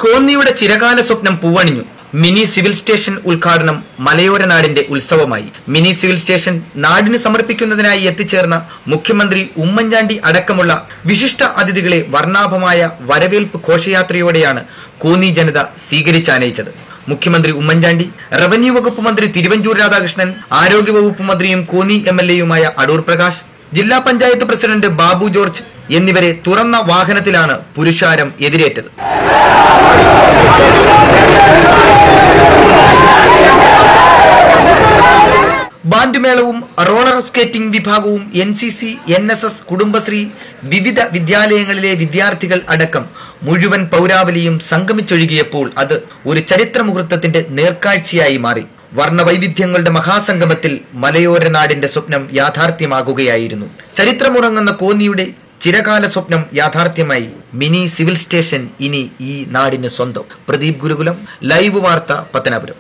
കോന്നിയുടെ ചിരകാല സ്വപ്നം പൂവണിഞ്ഞു. Mini civil station ഉദ്ഘാടനം മലയോര നാടിന്റെ ഉത്സവമായി. മിനി സിവിൽ സ്റ്റേഷൻ നാടിന് സമർപ്പിക്കുന്നതിനായി എത്തിച്ചേർന്ന മുഖ്യമന്ത്രി ഉമ്മൻചാണ്ടി അടക്കമുള്ള വിശിഷ്ട അതിഥികളെ വർണ്ണാഭമായ വരവേൽപ്പ് ഘോഷയാത്രയോടെയാണ് കോന്നി ജനത സ്വീകരിച്ചാനയിച്ചത്. മുഖ്യമന്ത്രി ഉമ്മൻചാണ്ടി, റവന്യൂ വകുപ്പ് മന്ത്രി തിരുവഞ്ചൂർ രാധാകൃഷ്ണൻ, ആരോഗ്യവകുപ്പ് മന്ത്രിയും കോന്നി MLA യുമായ അടൂർ പ്രകാശ്, ജില്ലാ പഞ്ചായത്ത് പ്രസിഡന്റ് ബാബു ജോർജ് എന്നിവരെ തുറന്ന വാഹനത്തിലാണ് പുരുഷാരം എതിരേറ്റത്. ബാൻഡ് മേളവും റോളർ സ്കേറ്റിംഗ് വിഭാഗവും NCC, NSS, കുടുംബശ്രീ, വിവിധ വിദ്യാലയങ്ങളിലെ വിദ്യാർത്ഥികൾ അടക്കം മുഴുവൻ പൗരാവലിയും സംഗമിച്ചൊഴുകിയപ്പോൾ അത് ഒരു ചരിത്ര മുഹൂർത്തത്തിന്റെ നേർക്കാഴ്ചയായി മാറി. വർണ്ണവൈവിധ്യങ്ങളുടെ മഹാസംഗമത്തിൽ മലയോര നാടിന്റെ സ്വപ്നം യാഥാർത്ഥ്യമാകുകയായിരുന്നു. ചരിത്രമുറങ്ങുന്ന കോന്നിയുടെ ചിരകാല സ്വപ്നം യാഥാർത്ഥ്യമായി. മിനി സിവിൽ സ്റ്റേഷൻ ഇനി ഈ നാടിന് സ്വന്തം. പ്രദീപ് ഗുരുകുലം, ലൈവ് വാർത്ത, പത്തനാപുരം.